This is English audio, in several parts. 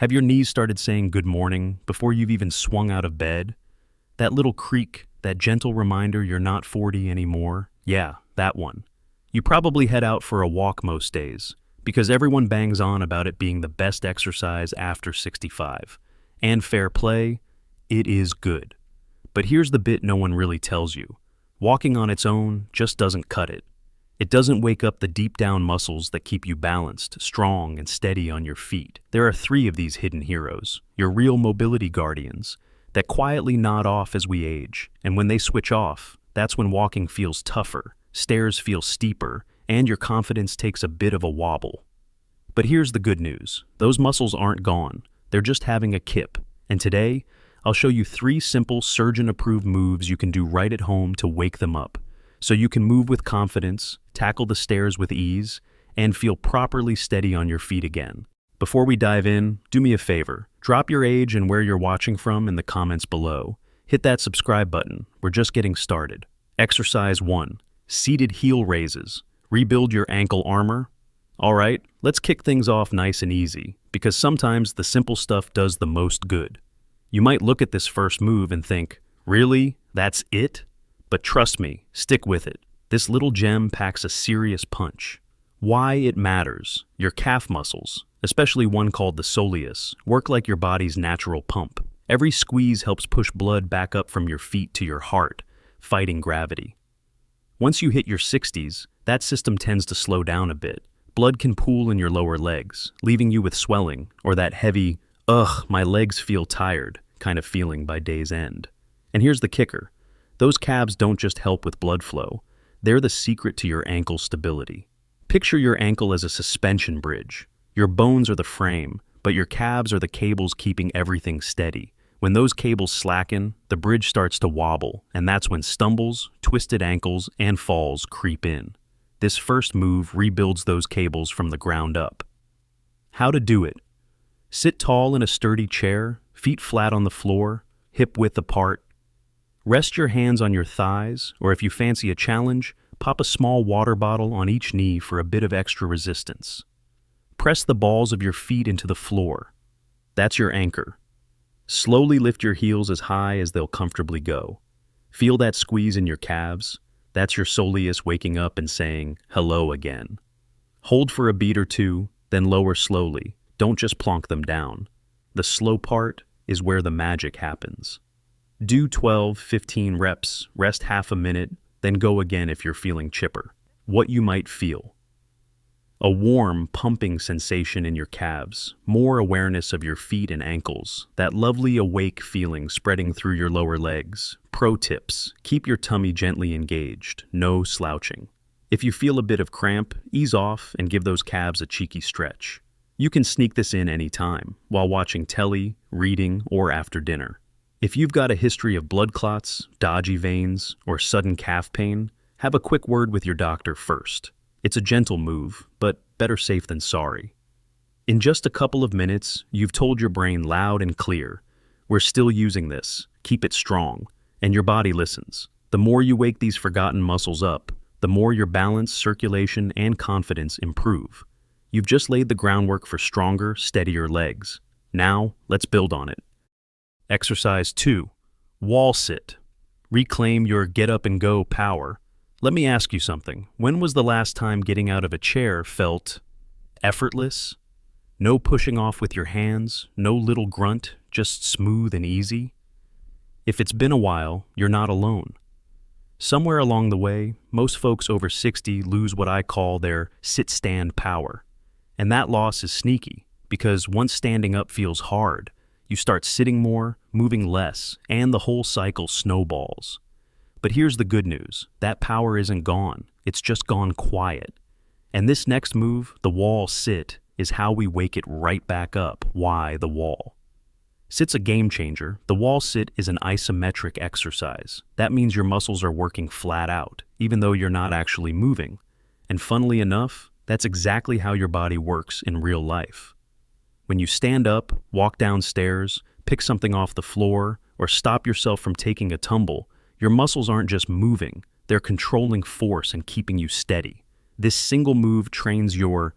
Have your knees started saying good morning before you've even swung out of bed? That little creak, that gentle reminder you're not 40 anymore? Yeah, that one. You probably head out for a walk most days, because everyone bangs on about it being the best exercise after 65. And fair play, it is good. But here's the bit no one really tells you. Walking on its own just doesn't cut it. It doesn't wake up the deep down muscles that keep you balanced, strong, and steady on your feet. There are three of these hidden heroes, your real mobility guardians, that quietly nod off as we age. And when they switch off, that's when walking feels tougher, stairs feel steeper, and your confidence takes a bit of a wobble. But here's the good news. Those muscles aren't gone. They're just having a kip. And today, I'll show you three simple surgeon-approved moves you can do right at home to wake them up, so you can move with confidence, tackle the stairs with ease, and feel properly steady on your feet again. Before we dive in, do me a favor. Drop your age and where you're watching from in the comments below. Hit that subscribe button. We're just getting started. Exercise 1. Seated heel raises. Rebuild your ankle armor. All right, let's kick things off nice and easy, because sometimes the simple stuff does the most good. You might look at this first move and think, really? That's it? But trust me, stick with it. This little gem packs a serious punch. Why it matters. Your calf muscles, especially one called the soleus, work like your body's natural pump. Every squeeze helps push blood back up from your feet to your heart, fighting gravity. Once you hit your 60s, that system tends to slow down a bit. Blood can pool in your lower legs, leaving you with swelling or that heavy, ugh, my legs feel tired kind of feeling by day's end. And here's the kicker. Those calves don't just help with blood flow. They're the secret to your ankle stability. Picture your ankle as a suspension bridge. Your bones are the frame, but your calves are the cables keeping everything steady. When those cables slacken, the bridge starts to wobble, and that's when stumbles, twisted ankles, and falls creep in. This first move rebuilds those cables from the ground up. How to do it. Sit tall in a sturdy chair, feet flat on the floor, hip width apart. Rest your hands on your thighs, or if you fancy a challenge, pop a small water bottle on each knee for a bit of extra resistance. Press the balls of your feet into the floor. That's your anchor. Slowly lift your heels as high as they'll comfortably go. Feel that squeeze in your calves. That's your soleus waking up and saying, hello again. Hold for a beat or two, then lower slowly. Don't just plonk them down. The slow part is where the magic happens. Do 12-15 reps, rest half a minute, then go again if you're feeling chipper. What you might feel. A warm, pumping sensation in your calves, more awareness of your feet and ankles, that lovely awake feeling spreading through your lower legs. Pro tips, keep your tummy gently engaged, no slouching. If you feel a bit of cramp, ease off and give those calves a cheeky stretch. You can sneak this in anytime, while watching telly, reading, or after dinner. If you've got a history of blood clots, dodgy veins, or sudden calf pain, have a quick word with your doctor first. It's a gentle move, but better safe than sorry. In just a couple of minutes, you've told your brain loud and clear, we're still using this, keep it strong, and your body listens. The more you wake these forgotten muscles up, the more your balance, circulation, and confidence improve. You've just laid the groundwork for stronger, steadier legs. Now, let's build on it. Exercise 2. Wall sit. Reclaim your get up and go power. Let me ask you something. When was the last time getting out of a chair felt effortless? No pushing off with your hands, no little grunt, just smooth and easy? If it's been a while, you're not alone. Somewhere along the way, most folks over 60 lose what I call their sit-stand power. And that loss is sneaky, because once standing up feels hard, you start sitting more, moving less, and the whole cycle snowballs. But here's the good news. That power isn't gone. It's just gone quiet. And this next move, the wall sit, is how we wake it right back up. Why the wall? Sit's a game changer. The wall sit is an isometric exercise. That means your muscles are working flat out, even though you're not actually moving. And funnily enough, that's exactly how your body works in real life. When you stand up, walk downstairs, pick something off the floor, or stop yourself from taking a tumble, your muscles aren't just moving, they're controlling force and keeping you steady. This single move trains your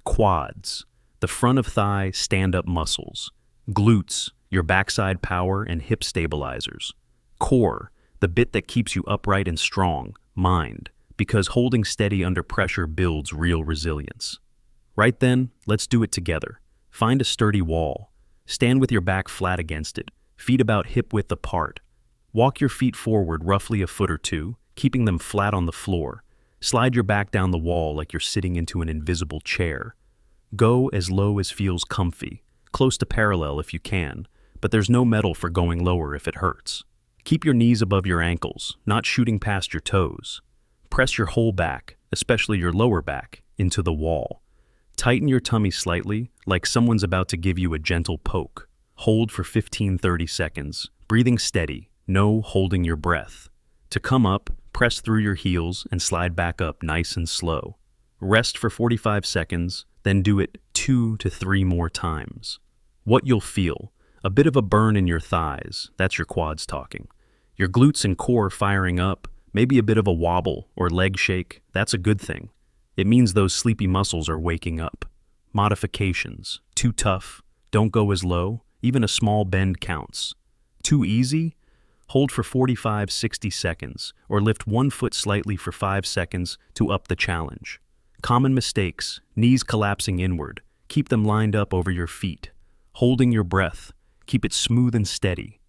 quads, the front of thigh stand-up muscles, glutes, your backside power and hip stabilizers, core, the bit that keeps you upright and strong, mind, because holding steady under pressure builds real resilience. Right then, let's do it together. Find a sturdy wall. Stand with your back flat against it, feet about hip-width apart. Walk your feet forward roughly a foot or two, keeping them flat on the floor. Slide your back down the wall like you're sitting into an invisible chair. Go as low as feels comfy, close to parallel if you can, but there's no metal for going lower if it hurts. Keep your knees above your ankles, not shooting past your toes. Press your whole back, especially your lower back, into the wall. Tighten your tummy slightly, like someone's about to give you a gentle poke. Hold for 15-30 seconds, breathing steady, no holding your breath. To come up, press through your heels and slide back up nice and slow. Rest for 45 seconds, then do it 2 to 3 more times. What you'll feel, a bit of a burn in your thighs, that's your quads talking. Your glutes and core firing up, maybe a bit of a wobble or leg shake, that's a good thing. It means those sleepy muscles are waking up. Modifications, too tough, don't go as low, even a small bend counts. Too easy? Hold for 45-60 seconds, or lift one foot slightly for 5 seconds to up the challenge. Common mistakes, knees collapsing inward, keep them lined up over your feet. Holding your breath, keep it smooth and steady.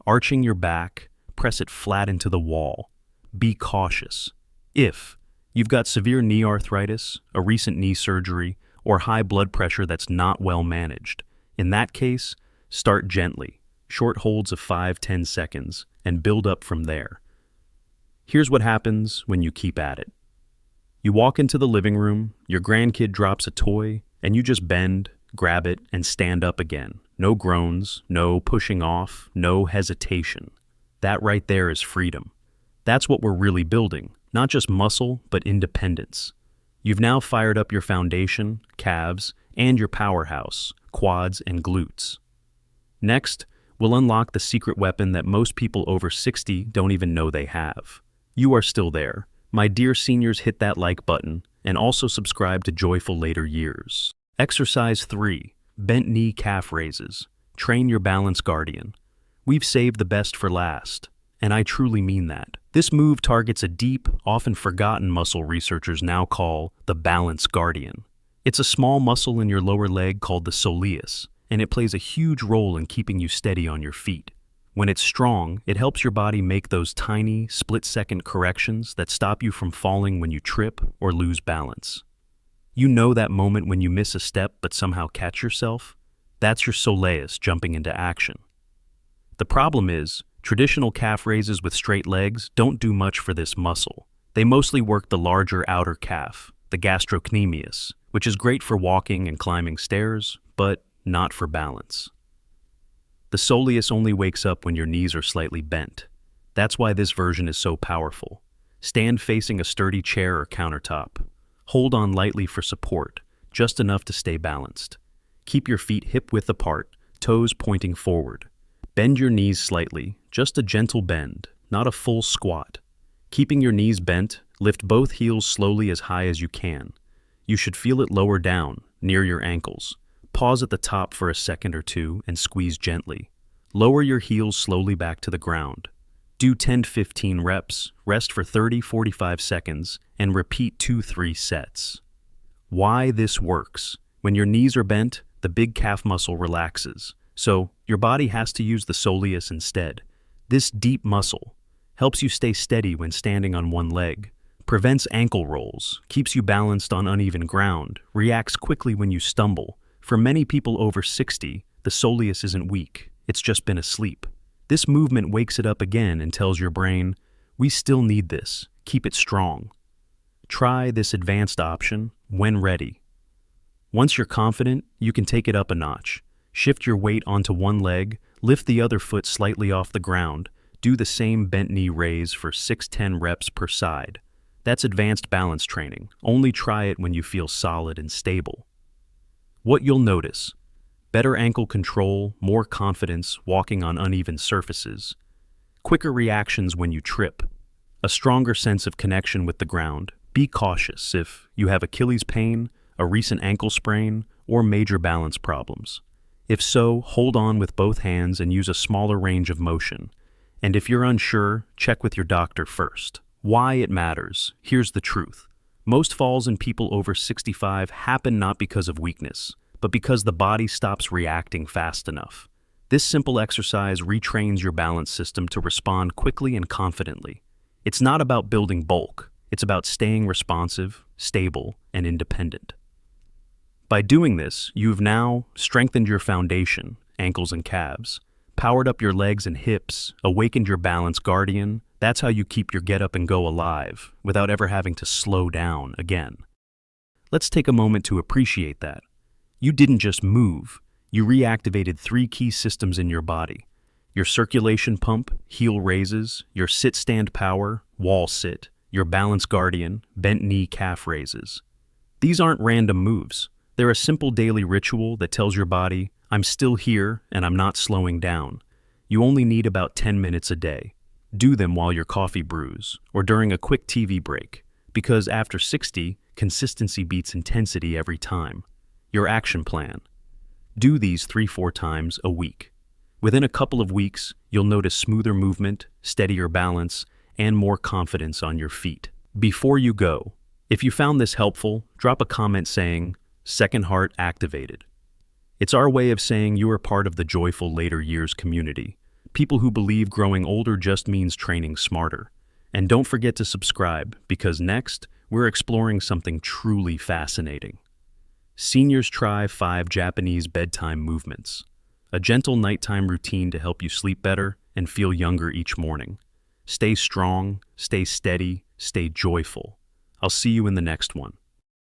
Arching your back, press it flat into the wall. Be cautious. If you've got severe knee arthritis, a recent knee surgery, or high blood pressure that's not well managed, in that case, start gently, short holds of 5-10 seconds, and build up from there. Here's what happens when you keep at it. You walk into the living room, your grandkid drops a toy, and you just bend, grab it, and stand up again. No groans, no pushing off, no hesitation. That right there is freedom. That's what we're really building, not just muscle, but independence. You've now fired up your foundation, calves, and your powerhouse, quads and glutes. Next, we'll unlock the secret weapon that most people over 60 don't even know they have. You are still there. My dear seniors, hit that like button, and also subscribe to Joyful Later Years. Exercise 3. Bent knee calf raises. Train your balance guardian. We've saved the best for last, and I truly mean that. This move targets a deep, often forgotten muscle researchers now call the balance guardian. It's a small muscle in your lower leg called the soleus, and it plays a huge role in keeping you steady on your feet. When it's strong, it helps your body make those tiny, split-second corrections that stop you from falling when you trip or lose balance. You know that moment when you miss a step but somehow catch yourself? That's your soleus jumping into action. The problem is, traditional calf raises with straight legs don't do much for this muscle. They mostly work the larger outer calf, the gastrocnemius, which is great for walking and climbing stairs, but not for balance. The soleus only wakes up when your knees are slightly bent. That's why this version is so powerful. Stand facing a sturdy chair or countertop. Hold on lightly for support, just enough to stay balanced. Keep your feet hip-width apart, toes pointing forward. Bend your knees slightly, just a gentle bend, not a full squat. Keeping your knees bent, lift both heels slowly as high as you can. You should feel it lower down, near your ankles. Pause at the top for a second or two and squeeze gently. Lower your heels slowly back to the ground. Do 10-15 reps, rest for 30-45 seconds, and repeat 2-3 sets. Why this works? When your knees are bent, the big calf muscle relaxes, so your body has to use the soleus instead. This deep muscle helps you stay steady when standing on one leg, prevents ankle rolls, keeps you balanced on uneven ground, reacts quickly when you stumble. For many people over 60, the soleus isn't weak, it's just been asleep. This movement wakes it up again and tells your brain, we still need this, keep it strong. Try this advanced option when ready. Once you're confident, you can take it up a notch. Shift your weight onto one leg, lift the other foot slightly off the ground, do the same bent knee raise for 6-10 reps per side. That's advanced balance training. Only try it when you feel solid and stable. What you'll notice: better ankle control, more confidence walking on uneven surfaces, quicker reactions when you trip, a stronger sense of connection with the ground. Be cautious if you have Achilles pain, a recent ankle sprain, or major balance problems? If so, hold on with both hands and use a smaller range of motion. And if you're unsure, check with your doctor first. Why it matters. Here's the truth. Most falls in people over 65 happen not because of weakness, but because the body stops reacting fast enough. This simple exercise retrains your balance system to respond quickly and confidently. It's not about building bulk. It's about staying responsive, stable, and independent. By doing this, you've now strengthened your foundation, ankles and calves, powered up your legs and hips, awakened your balance guardian. That's how you keep your get up and go alive without ever having to slow down again. Let's take a moment to appreciate that. You didn't just move, you reactivated 3 key systems in your body. Your circulation pump, heel raises, your sit-stand power, wall sit, your balance guardian, bent knee calf raises. These aren't random moves. They're a simple daily ritual that tells your body, I'm still here and I'm not slowing down. You only need about 10 minutes a day. Do them while your coffee brews or during a quick TV break, because after 60, consistency beats intensity every time. Your action plan. Do these 3-4 times a week. Within a couple of weeks, you'll notice smoother movement, steadier balance, and more confidence on your feet. Before you go, if you found this helpful, drop a comment saying, Second Heart activated. It's our way of saying you are part of the joyful later years community, people who believe growing older just means training smarter. And don't forget to subscribe, because next, we're exploring something truly fascinating. Seniors try 5 Japanese bedtime movements, a gentle nighttime routine to help you sleep better and feel younger each morning. Stay strong, stay steady, stay joyful. I'll see you in the next one.